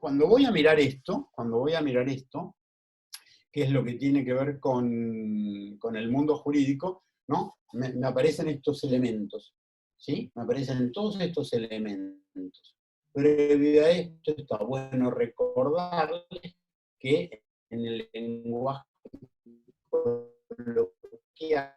cuando voy a mirar esto, que es lo que tiene que ver con el mundo jurídico, ¿no? Me aparecen estos elementos, ¿sí? Me aparecen todos estos elementos. Previo a esto, está bueno recordarles que en el lenguaje coloquial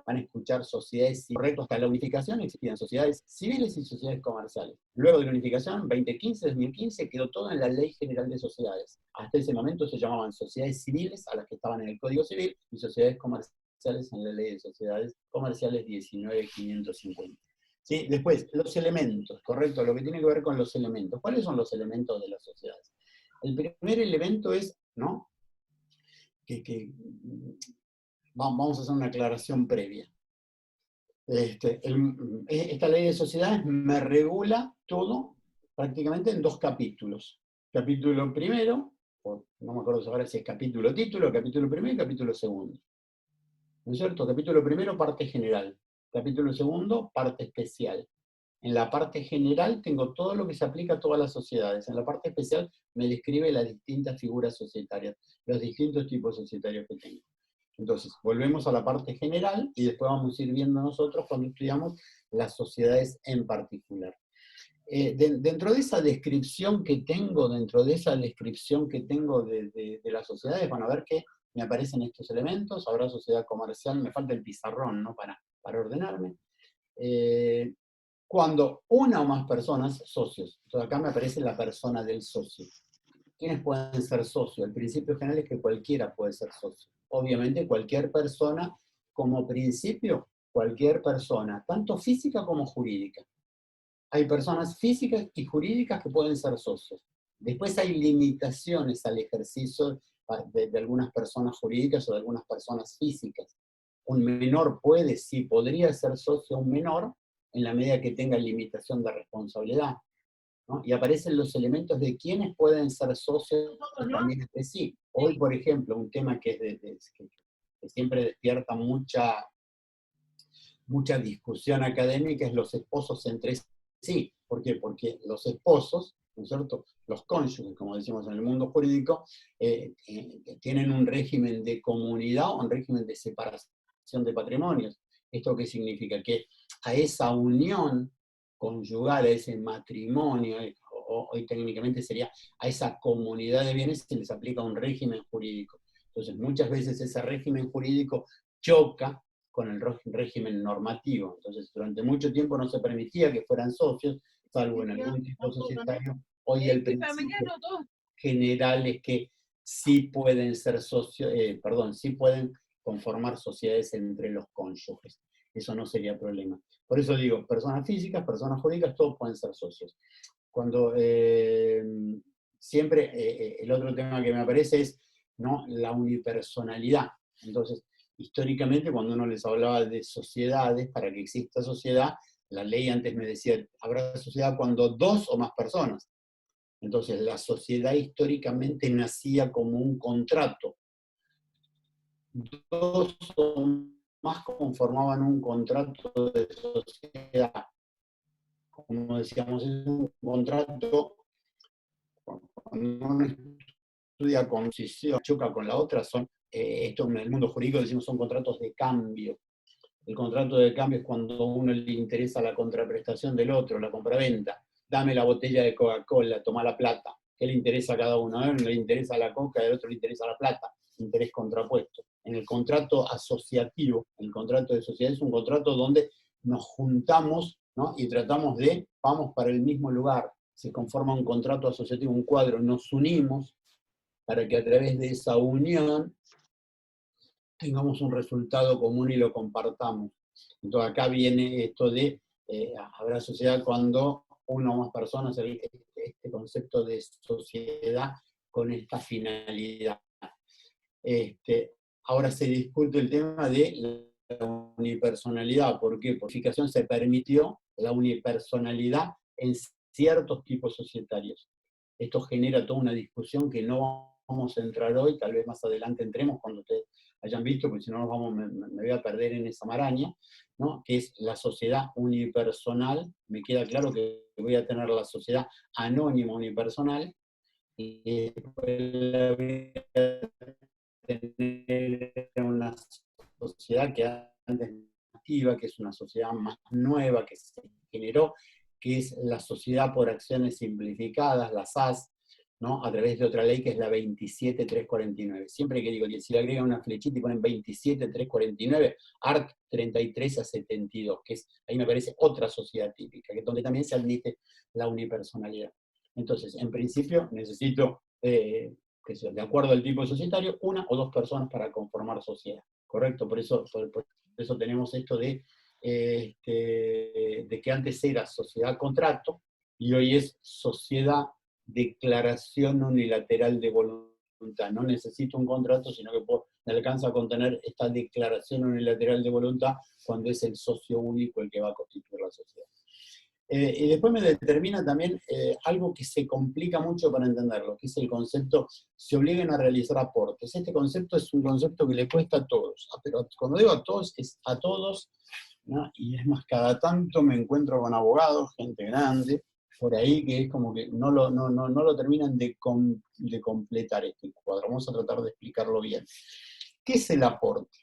van a escuchar sociedades, correcto, hasta la unificación existían sociedades civiles y sociedades comerciales. Luego de la unificación, 2015 quedó todo en la Ley General de Sociedades. Hasta ese momento se llamaban sociedades civiles, a las que estaban en el Código Civil, y sociedades comerciales en la Ley de Sociedades Comerciales 19.550. ¿Sí? Después, los elementos, correcto, lo que tiene que ver con los elementos. ¿Cuáles son los elementos de las sociedades? El primer elemento es, ¿no? Vamos a hacer una aclaración previa. Esta ley de sociedades me regula todo prácticamente en 2 capítulos. Capítulo primero, no me acuerdo ahora si es capítulo título, capítulo primero y capítulo segundo. ¿No es cierto? Capítulo primero, parte general. Capítulo segundo, parte especial. En la parte general tengo todo lo que se aplica a todas las sociedades. En la parte especial me describe las distintas figuras societarias, los distintos tipos societarios que tengo. Entonces, volvemos a la parte general y después vamos a ir viendo nosotros cuando estudiamos las sociedades en particular. Dentro de esa descripción que tengo, de las sociedades, van a ver que me aparecen estos elementos. Habrá sociedad comercial, me falta el pizarrón, ¿no? para ordenarme. Cuando una o más personas, socios. Entonces acá me aparece la persona del socio. ¿Quiénes pueden ser socios? El principio general es que cualquiera puede ser socio. Obviamente cualquier persona, como principio, cualquier persona, tanto física como jurídica. Hay personas físicas y jurídicas que pueden ser socios. Después hay limitaciones al ejercicio de algunas personas jurídicas o de algunas personas físicas. Un menor puede, sí, podría ser socio un menor, en la medida que tenga limitación de responsabilidad, ¿no? Y aparecen los elementos de quiénes pueden ser socios también entre sí. Hoy, por ejemplo, un tema que siempre despierta mucha discusión académica es los esposos entre sí. ¿Por qué? Porque los esposos, ¿no es cierto?, los cónyuges, como decimos en el mundo jurídico, tienen un régimen de comunidad o un régimen de separación de patrimonios. ¿Esto qué significa? Que a esa unión conyugal, a ese matrimonio, hoy técnicamente sería a esa comunidad de bienes, se les aplica un régimen jurídico. Entonces, muchas veces ese régimen jurídico choca con el régimen normativo. Entonces, durante mucho tiempo no se permitía que fueran socios, salvo en algún tipo societario. Hoy el principio general es que sí pueden ser socios, sí pueden conformar sociedades entre los cónyuges. Eso no sería problema. Por eso digo, personas físicas, personas jurídicas, todos pueden ser socios. Cuando siempre el otro tema que me aparece es, ¿no?, la unipersonalidad. Entonces, históricamente, cuando uno les hablaba de sociedades, para que exista sociedad, la ley antes me decía, habrá sociedad cuando 2 o más personas. Entonces, la sociedad históricamente nacía como un contrato. 2 o más conformaban un contrato de sociedad. Como decíamos, es un contrato, cuando uno estudia concisión, choca con la otra, esto en el mundo jurídico decimos son contratos de cambio. El contrato de cambio es cuando a uno le interesa la contraprestación del otro, la compraventa. Dame la botella de Coca-Cola, toma la plata. ¿Qué le interesa a cada uno? A uno le interesa la coca, al otro le interesa la plata. Interés contrapuesto. En el contrato asociativo, el contrato de sociedad es un contrato donde nos juntamos, ¿no?, y tratamos vamos para el mismo lugar. Se conforma un contrato asociativo, un cuadro, nos unimos para que a través de esa unión tengamos un resultado común y lo compartamos. Entonces acá viene esto de, habrá sociedad cuando una o más personas, este concepto de sociedad con esta finalidad. Ahora se discute el tema de la unipersonalidad. ¿Por qué? Por unificación se permitió la unipersonalidad en ciertos tipos societarios. Esto genera toda una discusión que no vamos a entrar hoy, tal vez más adelante entremos cuando ustedes hayan visto, porque si no me voy a perder en esa maraña, ¿no? Que es la sociedad unipersonal. Me queda claro que voy a tener la sociedad anónima unipersonal, y después la voy a tener una sociedad que antes activa, que es una sociedad más nueva que se generó, que es la sociedad por acciones simplificadas, la SAS, ¿no? A través de otra ley que es la 27349. Siempre que digo, si le agregan una flechita y ponen 27349, ART 33 a 72, que es, ahí me parece otra sociedad típica, que donde también se admite la unipersonalidad. Entonces, en principio, necesito, que sea, de acuerdo al tipo societario, una o dos personas para conformar sociedad, ¿correcto? Por eso tenemos esto de que antes era sociedad-contrato, y hoy es sociedad declaración unilateral de voluntad. No necesito un contrato, sino que me alcanza a contener esta declaración unilateral de voluntad cuando es el socio único el que va a constituir la sociedad. Y después me determina también algo que se complica mucho para entenderlo, que es el concepto, se obliguen a realizar aportes. Este concepto es un concepto que le cuesta a todos, pero cuando digo a todos, es a todos, ¿no? Y es más, cada tanto me encuentro con abogados, gente grande, por ahí que es como que no lo terminan de completar este cuadro. Vamos a tratar de explicarlo bien. ¿Qué es el aporte?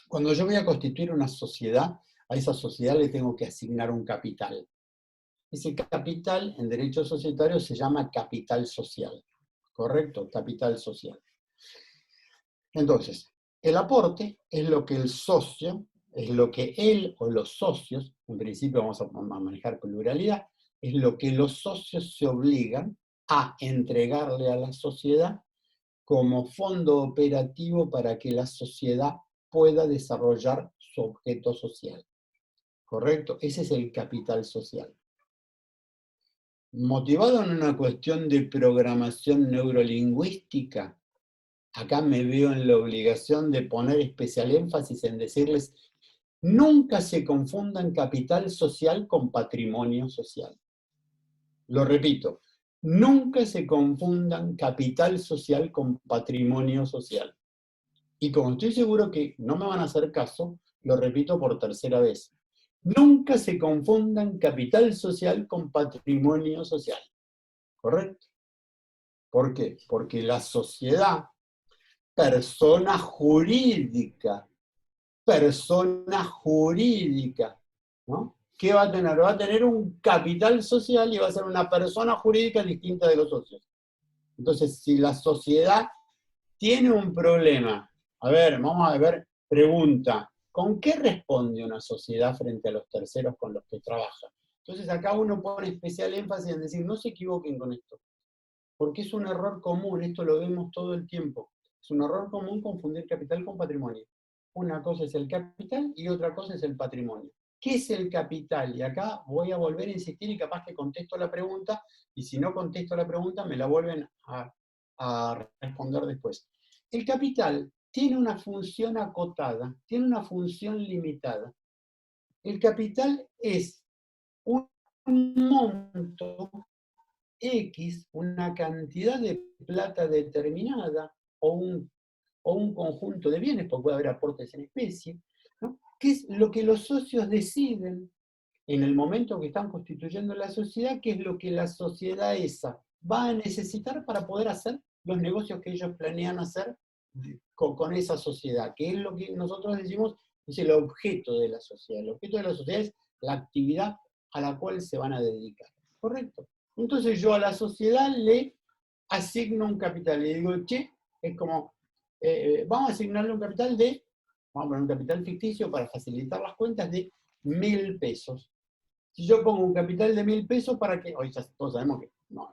Cuando yo voy a constituir una sociedad, a esa sociedad le tengo que asignar un capital. Ese capital en derecho societario se llama capital social, ¿correcto? Capital social. Entonces, el aporte es lo que el socio, es lo que él o los socios, en principio vamos a manejar pluralidad, es lo que los socios se obligan a entregarle a la sociedad como fondo operativo para que la sociedad pueda desarrollar su objeto social. ¿Correcto? Ese es el capital social. Motivado en una cuestión de programación neurolingüística, acá me veo en la obligación de poner especial énfasis en decirles, nunca se confundan capital social con patrimonio social. Lo repito, nunca se confundan capital social con patrimonio social. Y como estoy seguro que no me van a hacer caso, lo repito por tercera vez. Nunca se confundan capital social con patrimonio social. ¿Correcto? ¿Por qué? Porque la sociedad, persona jurídica, ¿no? ¿Qué va a tener? Va a tener un capital social y va a ser una persona jurídica distinta de los socios. Entonces, si la sociedad tiene un problema, a ver, vamos a ver, pregunta, ¿con qué responde una sociedad frente a los terceros con los que trabaja? Entonces acá uno pone especial énfasis en decir, no se equivoquen con esto, porque es un error común, esto lo vemos todo el tiempo, es un error común confundir capital con patrimonio. Una cosa es el capital y otra cosa es el patrimonio. ¿Qué es el capital? Y acá voy a volver a insistir y capaz que contesto la pregunta, y si no contesto la pregunta me la vuelven a responder después. El capital tiene una función acotada, tiene una función limitada. El capital es un monto X, una cantidad de plata determinada, o un conjunto de bienes, porque puede haber aportes en especie, ¿no? Que es lo que los socios deciden en el momento que están constituyendo la sociedad, que es lo que la sociedad esa va a necesitar para poder hacer los negocios que ellos planean hacer con esa sociedad, que es lo que nosotros decimos es el objeto de la sociedad. El objeto de la sociedad es la actividad a la cual se van a dedicar. ¿Correcto? Entonces yo a la sociedad le asigno un capital. Le digo, che, es como, vamos a asignarle un capital vamos a poner un capital ficticio para facilitar las cuentas de 1.000 pesos. Si yo pongo un capital de 1.000 pesos, ¿para qué? Hoy ya todos sabemos que no,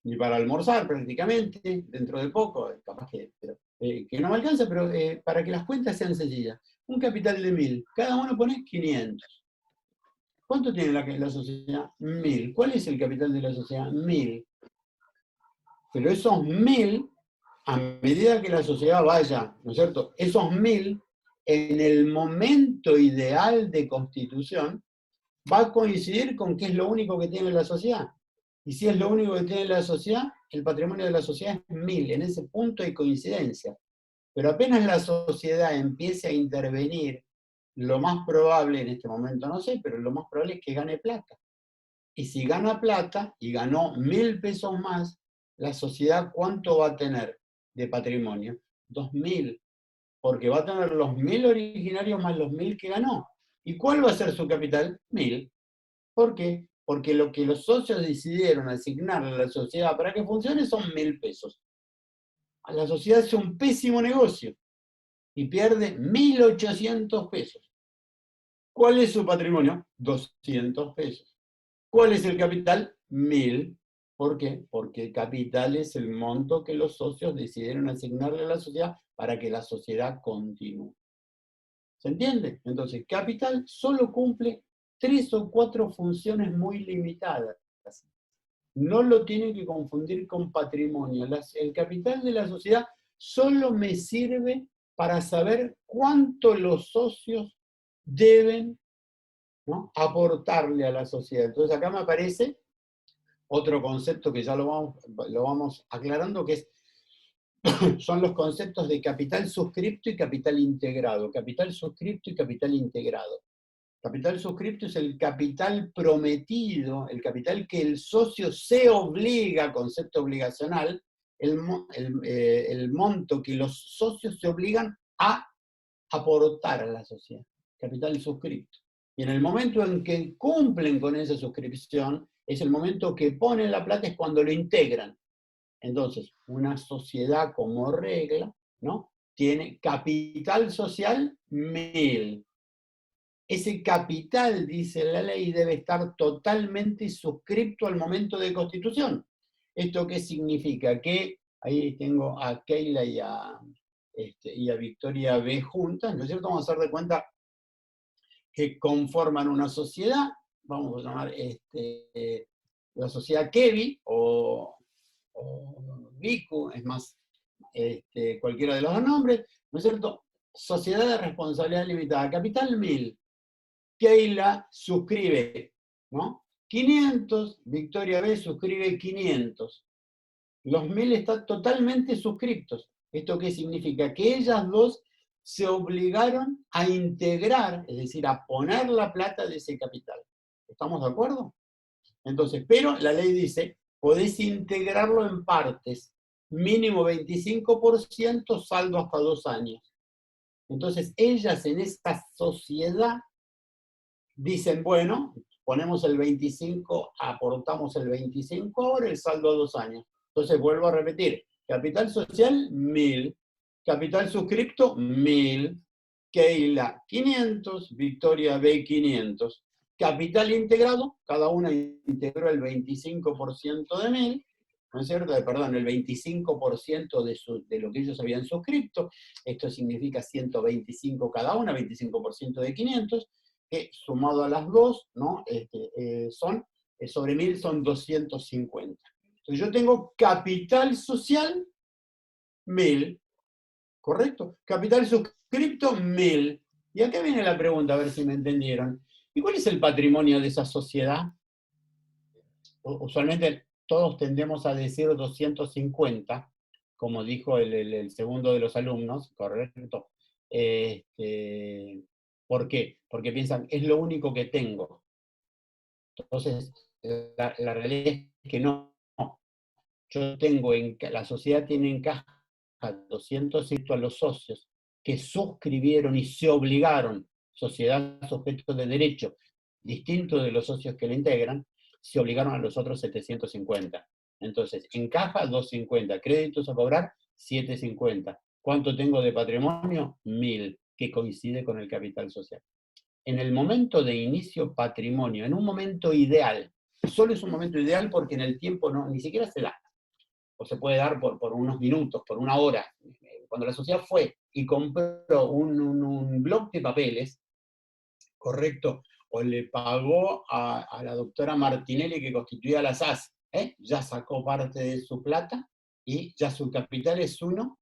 ni para almorzar prácticamente, dentro de poco, capaz que no me alcanza, pero para que las cuentas sean sencillas. Un capital de 1.000, cada uno pone 500. ¿Cuánto tiene la sociedad? 1.000. ¿Cuál es el capital de la sociedad? 1.000. Pero esos 1.000, a medida que la sociedad vaya, ¿no es cierto? Esos 1.000, en el momento ideal de constitución, va a coincidir con qué es lo único que tiene la sociedad. Y si es lo único que tiene la sociedad, el patrimonio de la sociedad es 1.000. En ese punto hay coincidencia. Pero apenas la sociedad empiece a intervenir lo más probable en este momento no sé, pero lo más probable es que gane plata. Y si gana plata y ganó 1.000 pesos más, la sociedad ¿cuánto va a tener de patrimonio? 2.000, porque va a tener los 1.000 originarios más los 1.000 que ganó. ¿Y cuál va a ser su capital? 1.000. ¿Por qué? Porque lo que los socios decidieron asignarle a la sociedad para que funcione son 1.000 pesos. A la sociedad hace un pésimo negocio y pierde 1.800 pesos. ¿Cuál es su patrimonio? 200 pesos. ¿Cuál es el capital? 1.000. ¿Por qué? Porque el capital es el monto que los socios decidieron asignarle a la sociedad para que la sociedad continúe. ¿Se entiende? Entonces, capital solo cumple 3 o 4 funciones muy limitadas. No lo tienen que confundir con patrimonio. El capital de la sociedad solo me sirve para saber cuánto los socios deben, ¿no?, aportarle a la sociedad. Entonces acá me aparece otro concepto que ya lo vamos aclarando, que son los conceptos de capital suscripto y capital integrado. Capital suscripto y capital integrado. Capital suscripto es el capital prometido, el capital que el socio se obliga, concepto obligacional, el monto que los socios se obligan a aportar a la sociedad. Capital suscripto. Y en el momento en que cumplen con esa suscripción, es el momento que ponen la plata, es cuando lo integran. Entonces, una sociedad como regla, ¿no?, tiene capital social 1.000. Ese capital, dice la ley, debe estar totalmente suscripto al momento de constitución. ¿Esto qué significa? Que ahí tengo a Keila y a Victoria B juntas, ¿no es cierto? Vamos a hacer de cuenta que conforman una sociedad, vamos a llamar la sociedad Kevi o Vicu, es más, cualquiera de los dos nombres, ¿no es cierto? Sociedad de responsabilidad limitada, capital 1.000. Keila suscribe, ¿no?, 500, Victoria B suscribe 500. Los 1.000 están totalmente suscriptos. ¿Esto qué significa? Que ellas dos se obligaron a integrar, es decir, a poner la plata de ese capital. ¿Estamos de acuerdo? Entonces, pero la ley dice, podés integrarlo en partes, mínimo 25%, saldo hasta 2 años. Entonces, ellas en esta sociedad dicen, bueno, ponemos el 25, aportamos el 25 ahora, el saldo a 2 años. Entonces vuelvo a repetir, capital social 1.000, capital suscripto 1.000, Keila 500, Victoria B 500. Capital integrado, cada una integró el 25% de 1.000, ¿no es cierto? Perdón, el 25% de lo que ellos habían suscripto. Esto significa 125 cada una, 25% de 500, que sumado a las dos, ¿no?, sobre 1.000 son 250. Entonces yo tengo capital social 1.000, ¿correcto? Capital suscripto 1.000. Y acá viene la pregunta, a ver si me entendieron. ¿Y cuál es el patrimonio de esa sociedad? Usualmente todos tendemos a decir 250, como dijo el segundo de los alumnos, ¿correcto? ¿Por qué? Porque piensan, es lo único que tengo. Entonces, la realidad es que no. Yo tengo, la sociedad tiene en caja 200 a los socios que suscribieron y se obligaron, sociedad sujeto de derecho, distinto de los socios que la integran, se obligaron a los otros 750. Entonces, en caja 250, créditos a cobrar 750. ¿Cuánto tengo de patrimonio? 1.000, que coincide con el capital social. En el momento de inicio patrimonio, en un momento ideal, solo es un momento ideal porque en el tiempo no, ni siquiera se da, o se puede dar por unos minutos, por una hora. Cuando la sociedad fue y compró un bloc de papeles, correcto, o le pagó a la doctora Martinelli que constituía la SAS, ya sacó parte de su plata y ya su capital es uno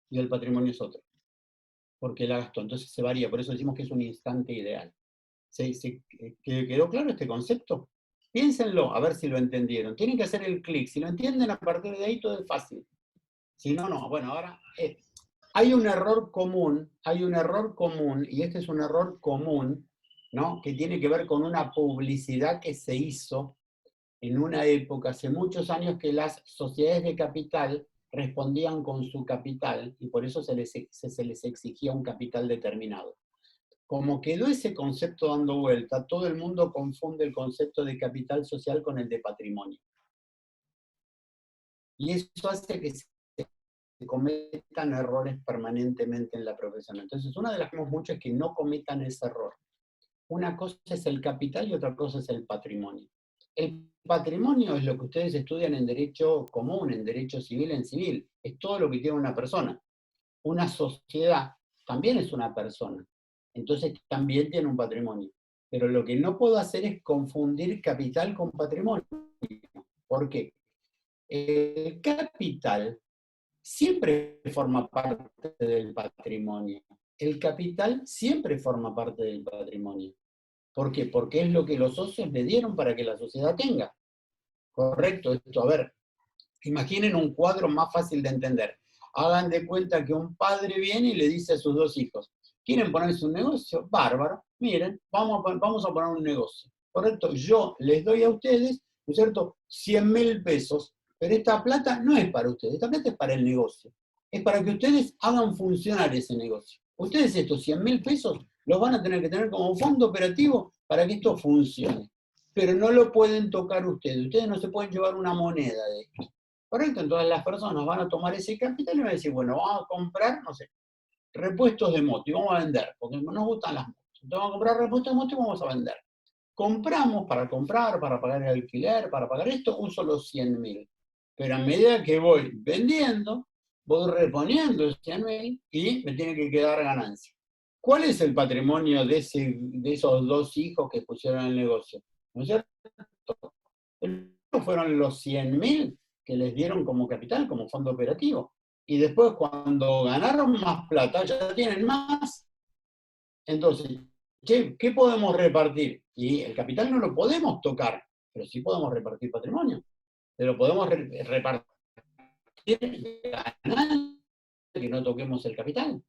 y el patrimonio es otro, porque la gastó. Entonces se varía, por eso decimos que es un instante ideal. ¿Quedó claro este concepto? Piénsenlo, a ver si lo entendieron. Tienen que hacer el clic. Si lo entienden, a partir de ahí todo es fácil. Si no, no. Bueno, ahora hay un error común, y este es un error común, ¿no? Que tiene que ver con una publicidad que se hizo en una época, hace muchos años, que las sociedades de capital respondían con su capital y por eso se les exigía un capital determinado. Como quedó ese concepto dando vuelta, todo el mundo confunde el concepto de capital social con el de patrimonio. Y eso hace que se cometan errores permanentemente en la profesión. Entonces, una de las que hacemos mucho es que no cometan ese error. Una cosa es el capital y otra cosa es el patrimonio. El patrimonio es lo que ustedes estudian en derecho común, en derecho civil, en civil. Es todo lo que tiene una persona. Una sociedad también es una persona. Entonces también tiene un patrimonio. Pero lo que no puedo hacer es confundir capital con patrimonio. ¿Por qué? El capital siempre forma parte del patrimonio. El capital siempre forma parte del patrimonio. ¿Por qué? Porque es lo que los socios le dieron para que la sociedad tenga. Correcto, esto. A ver, imaginen un cuadro más fácil de entender. Hagan de cuenta que un padre viene y le dice a sus dos hijos, ¿quieren ponerse un negocio? Bárbaro, miren, vamos a poner un negocio. Correcto, yo les doy a ustedes, ¿no es cierto?, 100.000 pesos, pero esta plata no es para ustedes, esta plata es para el negocio. Es para que ustedes hagan funcionar ese negocio. Ustedes estos 100.000 pesos los van a tener que tener como fondo operativo para que esto funcione. Pero no lo pueden tocar ustedes. Ustedes no se pueden llevar una moneda de esto. Correcto, entonces las personas van a tomar ese capital y van a decir, bueno, vamos a comprar, no sé, repuestos de moto y vamos a vender, porque nos gustan las motos. Entonces vamos a comprar repuestos de moto y vamos a vender. Compramos para comprar, para pagar el alquiler, para pagar esto, uso los 100.000. Pero a medida que voy vendiendo, voy reponiendo los 100.000 y me tiene que quedar ganancia. ¿Cuál es el patrimonio de esos dos hijos que pusieron el negocio? ¿No es cierto? Fueron los 100.000 que les dieron como capital, como fondo operativo. Y después, cuando ganaron más plata, ya tienen más. Entonces, ¿qué podemos repartir? Y el capital no lo podemos tocar, pero sí podemos repartir patrimonio. Pero podemos repartir ganancias que no toquemos el capital.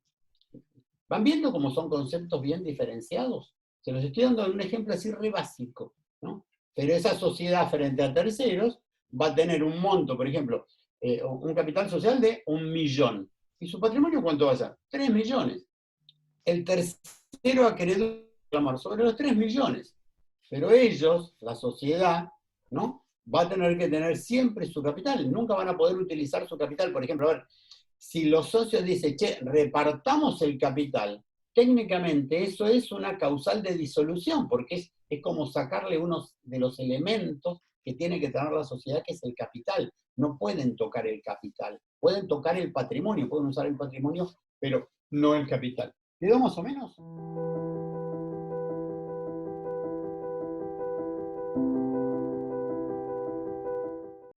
¿Van viendo cómo son conceptos bien diferenciados? Se los estoy dando un ejemplo así re básico, ¿no? Pero esa sociedad frente a terceros va a tener un monto, por ejemplo, un capital social de 1.000.000. ¿Y su patrimonio cuánto va a ser? 3 millones. El tercero acreedor reclamar sobre los 3 millones. Pero ellos, la sociedad, ¿no?, va a tener que tener siempre su capital. Nunca van a poder utilizar su capital. Por ejemplo, a ver, si los socios dicen, che, repartamos el capital, técnicamente eso es una causal de disolución, porque es como sacarle uno de los elementos que tiene que tener la sociedad, que es el capital. No pueden tocar el capital, pueden tocar el patrimonio, pueden usar el patrimonio, pero no el capital. ¿Quedó más o menos?